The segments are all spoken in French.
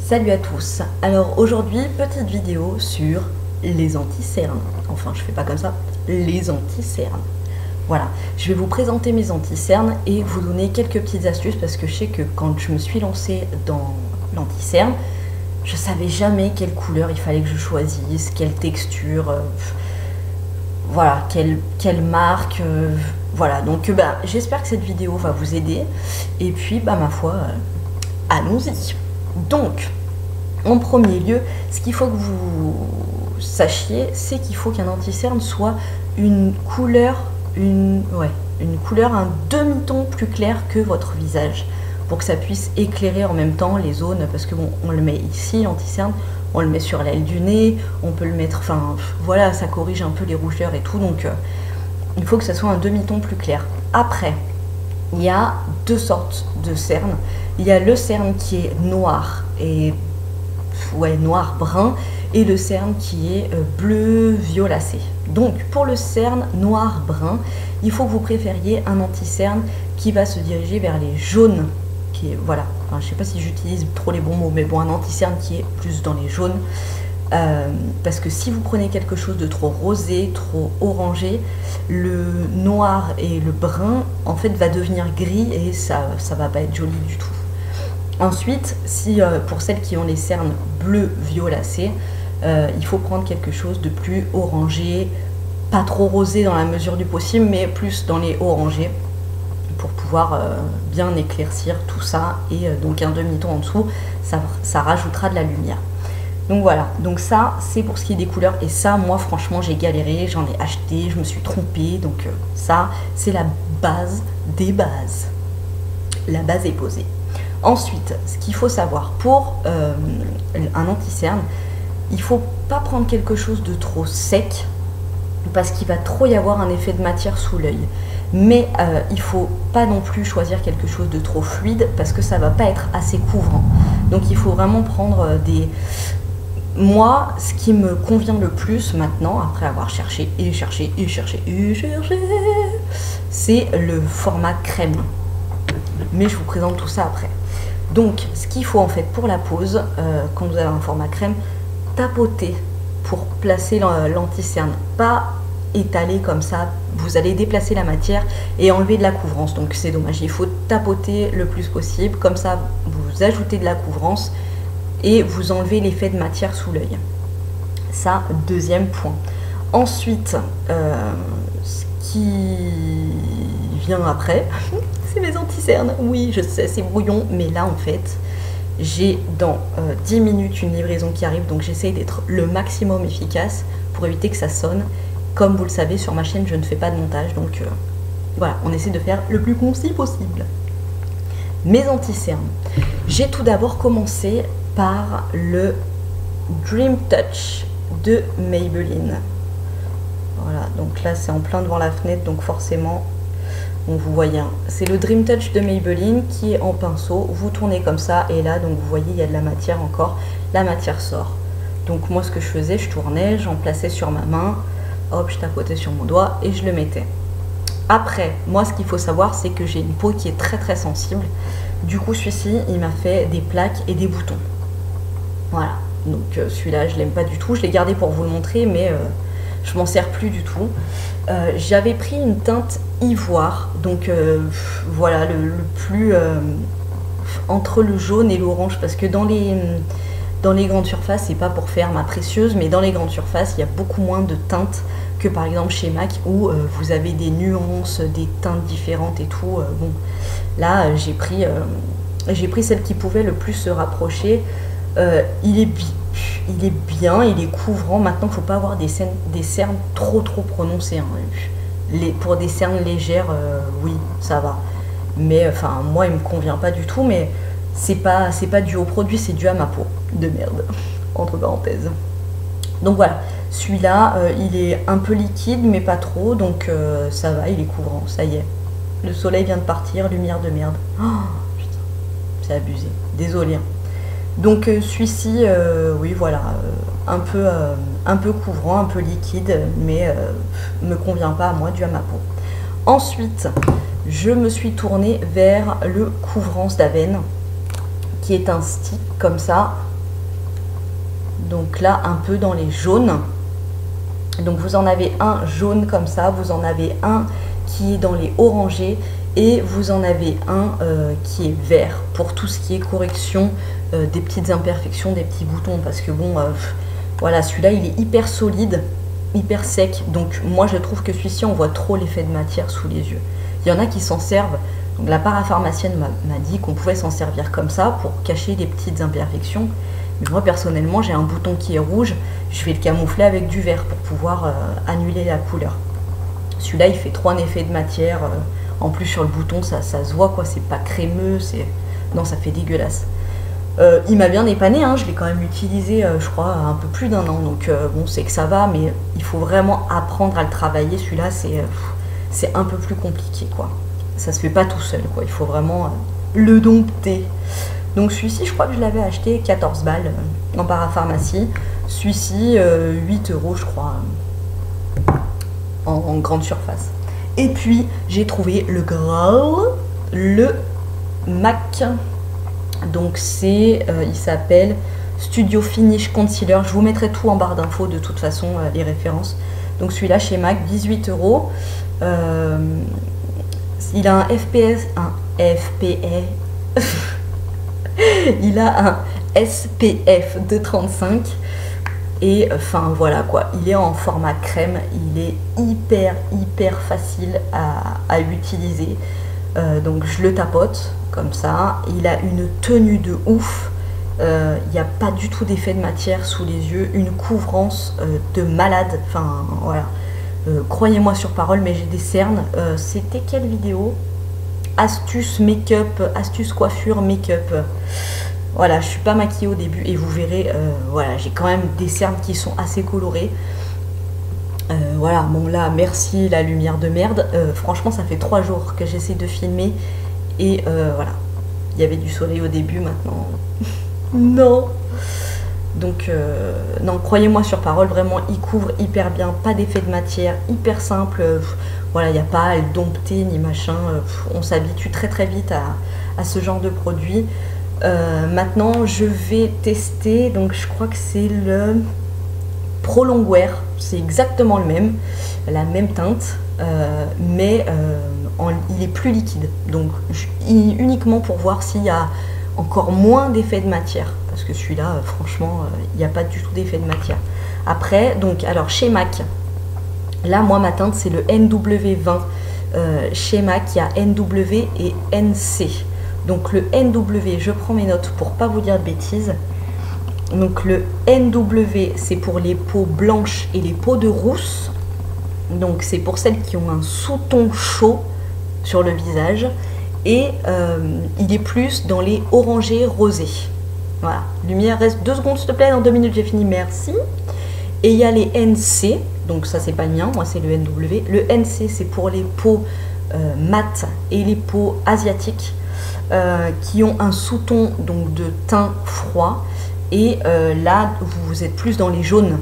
Salut à tous. Alors aujourd'hui, petite vidéo sur les anti-cernes. Enfin, je fais pas comme ça, les anti-cernes. Voilà, je vais vous présenter mes anti-cernes et vous donner quelques petites astuces parce que je sais que quand je me suis lancée dans l'anti-cerne, je savais jamais quelle couleur il fallait que je choisisse, quelle texture, voilà, quelle marque, voilà. Donc j'espère que cette vidéo va vous aider et puis ma foi, allons-y. Donc, en premier lieu, ce qu'il faut que vous sachiez, c'est qu'il faut qu'un anti-cerne soit une couleur un demi-ton plus clair que votre visage, pour que ça puisse éclairer en même temps les zones, parce que bon, on le met ici, l'anti-cerne, on le met sur l'aile du nez, on peut le mettre, enfin voilà, ça corrige un peu les rougeurs et tout, donc il faut que ça soit un demi-ton plus clair. Après, il y a deux sortes de cernes. Il y a le cerne qui est noir et noir-brun, et le cerne qui est bleu violacé. Donc pour le cerne noir-brun, il faut que vous préfériez un anti-cerne qui va se diriger vers les jaunes, qui est, voilà, enfin, je sais pas si j'utilise trop les bons mots, mais bon, un anti-cerne qui est plus dans les jaunes, parce que si vous prenez quelque chose de trop rosé, trop orangé, le noir et le brun en fait va devenir gris et ça va pas être joli du tout. Ensuite, si pour celles qui ont les cernes bleu violacés, il faut prendre quelque chose de plus orangé, pas trop rosé dans la mesure du possible, mais plus dans les orangés, pour pouvoir bien éclaircir tout ça, et donc un demi-ton en dessous, ça rajoutera de la lumière. Donc voilà, donc ça c'est pour ce qui est des couleurs, et ça moi franchement j'ai galéré, j'en ai acheté, je me suis trompée, donc ça c'est la base des bases. La base est posée. Ensuite, ce qu'il faut savoir pour un anti-cerne, il ne faut pas prendre quelque chose de trop sec parce qu'il va trop y avoir un effet de matière sous l'œil. Mais il ne faut pas non plus choisir quelque chose de trop fluide parce que ça ne va pas être assez couvrant. Donc il faut vraiment prendre des... Moi, ce qui me convient le plus maintenant, après avoir cherché et cherché et cherché et cherché, c'est le format crème. Mais je vous présente tout ça après. Donc, ce qu'il faut en fait pour la pose, quand vous avez un format crème, tapoter pour placer l'anti-cerne, pas étaler comme ça. Vous allez déplacer la matière et enlever de la couvrance, donc c'est dommage. Il faut tapoter le plus possible, comme ça vous ajoutez de la couvrance et vous enlevez l'effet de matière sous l'œil. Ça, deuxième point. Ensuite, ce qui vient après, c'est mes anti-cernes. Oui, je sais, c'est brouillon, mais là en fait, j'ai dans 10 minutes une livraison qui arrive, donc j'essaye d'être le maximum efficace pour éviter que ça sonne. Comme vous le savez, sur ma chaîne, je ne fais pas de montage, donc voilà, on essaie de faire le plus concis possible. Mes anti-cernes. J'ai tout d'abord commencé par le Dream Touch de Maybelline. Voilà, donc là c'est en plein devant la fenêtre, donc forcément, bon, vous voyez, hein, c'est le Dream Touch de Maybelline qui est en pinceau. Vous tournez comme ça et là, donc vous voyez, il y a de la matière encore, la matière sort. Donc moi ce que je faisais, je tournais, j'en plaçais sur ma main, hop, je tapotais sur mon doigt et je le mettais. Après, moi ce qu'il faut savoir, c'est que j'ai une peau qui est très très sensible. Du coup celui-ci, il m'a fait des plaques et des boutons. Voilà, donc celui-là je l'aime pas du tout, je l'ai gardé pour vous le montrer, mais je m'en sers plus du tout. J'avais pris une teinte ivoire, donc voilà, le plus entre le jaune et l'orange, parce que dans les grandes surfaces, c'est pas pour faire ma précieuse, mais dans les grandes surfaces, il y a beaucoup moins de teintes que par exemple chez MAC, où vous avez des nuances, des teintes différentes et tout. Bon, là j'ai pris celle qui pouvait le plus se rapprocher. Il est bien, il est couvrant. Maintenant, il ne faut pas avoir des cernes trop prononcées, hein. Pour des cernes légères, oui, ça va. Mais enfin, moi, il me convient pas du tout. Mais c'est pas dû au produit, c'est dû à ma peau de merde, entre parenthèses. Donc voilà, celui-là, il est un peu liquide, mais pas trop. Donc ça va, il est couvrant, ça y est. Le soleil vient de partir, lumière de merde. Oh, putain, c'est abusé. Désolé. Donc celui-ci, oui voilà, un peu couvrant, un peu liquide, mais me convient pas à moi, dû à ma peau. Ensuite, je me suis tournée vers le couvrance d'Aven, qui est un stick comme ça, Donc là, un peu dans les jaunes. Donc vous en avez un jaune comme ça, vous en avez un qui est dans les orangés et vous en avez un qui est vert pour tout ce qui est correction des petites imperfections, des petits boutons. Parce que bon, voilà, celui-là il est hyper solide, hyper sec. Donc moi je trouve que celui-ci on voit trop l'effet de matière sous les yeux. Il y en a qui s'en servent. Donc la parapharmacienne m'a dit qu'on pouvait s'en servir comme ça pour cacher des petites imperfections. Mais moi personnellement j'ai un bouton qui est rouge, je vais le camoufler avec du vert pour pouvoir annuler la couleur. Celui-là il fait trop un effet de matière, en plus sur le bouton ça se voit quoi, c'est pas crémeux, non ça fait dégueulasse. Il m'a bien dépanné, hein, je l'ai quand même utilisé je crois un peu plus d'1 an, donc bon c'est que ça va, mais il faut vraiment apprendre à le travailler, celui-là c'est un peu plus compliqué quoi. Ça se fait pas tout seul quoi, il faut vraiment le dompter. Donc celui-ci, je crois que je l'avais acheté 14 balles en parapharmacie. Celui-ci, 8 € je crois, en grande surface. Et puis, j'ai trouvé le Graal, le MAC. Donc c'est, il s'appelle Studio Finish Concealer. Je vous mettrai tout en barre d'infos de toute façon, les références. Donc celui-là chez MAC, 18 €. Il a un FPS, il a un SPF de 35 et enfin voilà quoi, il est en format crème, il est hyper facile à utiliser, donc je le tapote comme ça, il a une tenue de ouf, il n'y a pas du tout d'effet de matière sous les yeux, une couvrance de malade, enfin voilà, croyez-moi sur parole, mais j'ai des cernes. C'était quelle vidéo? Astuce make-up, astuce coiffure make-up. Voilà, je suis pas maquillée au début et vous verrez, voilà, j'ai quand même des cernes qui sont assez colorées. Voilà, bon là, merci la lumière de merde. Franchement, ça fait 3 jours que j'essaie de filmer et voilà, il y avait du soleil au début, maintenant non. Donc non, croyez-moi sur parole, vraiment il couvre hyper bien, pas d'effet de matière, hyper simple, voilà, il n'y a pas à le dompter ni machin, on s'habitue très vite à ce genre de produit. Maintenant je vais tester, donc je crois que c'est le Pro Longwear, c'est exactement le même, la même teinte, mais il est plus liquide, donc uniquement pour voir s'il y a encore moins d'effet de matière, parce que celui-là, franchement, il n'y a pas du tout d'effet de matière. Après, donc, alors chez MAC, là, moi, ma teinte, c'est le NW20. Chez MAC, il y a NW et NC. Donc, le NW, je prends mes notes pour pas vous dire de bêtises. Donc, le NW, c'est pour les peaux blanches et les peaux de rousse. Donc, c'est pour celles qui ont un sous-ton chaud sur le visage. Et il est plus dans les orangés rosés. Voilà, lumière, reste 2 secondes s'il te plaît, dans 2 minutes j'ai fini, merci. Et il y a les NC, donc ça c'est pas le mien, moi c'est le NW. Le NC c'est pour les peaux mates et les peaux asiatiques qui ont un sous-ton donc de teint froid. Et là vous êtes plus dans les jaunes,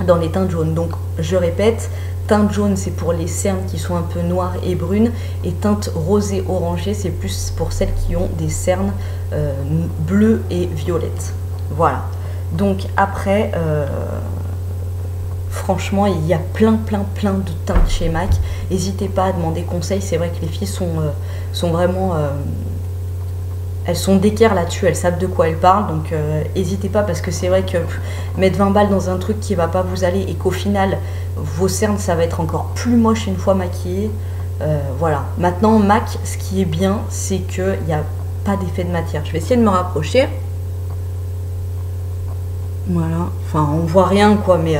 dans les teintes jaunes. Donc je répète, teinte jaune c'est pour les cernes qui sont un peu noires et brunes, et teinte rosée orangée c'est plus pour celles qui ont des cernes bleues et violettes. Voilà, donc après franchement il y a plein de teintes chez MAC, n'hésitez pas à demander conseil, c'est vrai que les filles sont vraiment elles sont d'équerre là-dessus, elles savent de quoi elles parlent, donc n'hésitez pas, parce que c'est vrai que mettre 20 balles dans un truc qui va pas vous aller et qu'au final vos cernes ça va être encore plus moche une fois maquillé, voilà. Maintenant MAC, ce qui est bien c'est qu'il n'y a pas d'effet de matière. Je vais essayer de me rapprocher, voilà, enfin on voit rien quoi, mais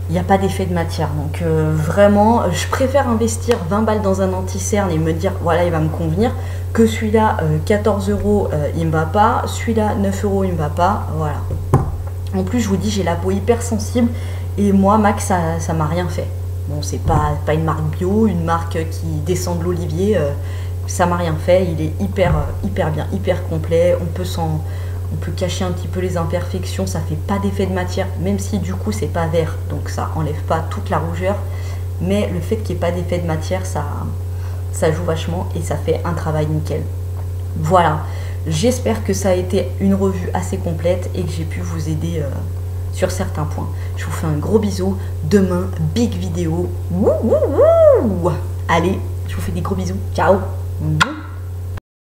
il n'y a pas d'effet de matière, donc vraiment je préfère investir 20 balles dans un anti-cerne et me dire voilà il va me convenir, que celui-là 14 € il me va pas, celui-là 9 € il me va pas, voilà. En plus je vous dis j'ai la peau hyper sensible et moi MAC ça m'a rien fait. Bon c'est pas une marque bio, une marque qui descend de l'olivier, ça m'a rien fait, il est hyper bien, hyper complet, on peut cacher un petit peu les imperfections, ça fait pas d'effet de matière, même si du coup c'est pas vert, donc ça enlève pas toute la rougeur, mais le fait qu'il n'y ait pas d'effet de matière, ça joue vachement et ça fait un travail nickel. Voilà, J'espère que ça a été une revue assez complète et que j'ai pu vous aider sur certains points. Je vous fais un gros bisou. Demain, big vidéo. Wouh, wouh, wouh. Allez, je vous fais des gros bisous. Ciao.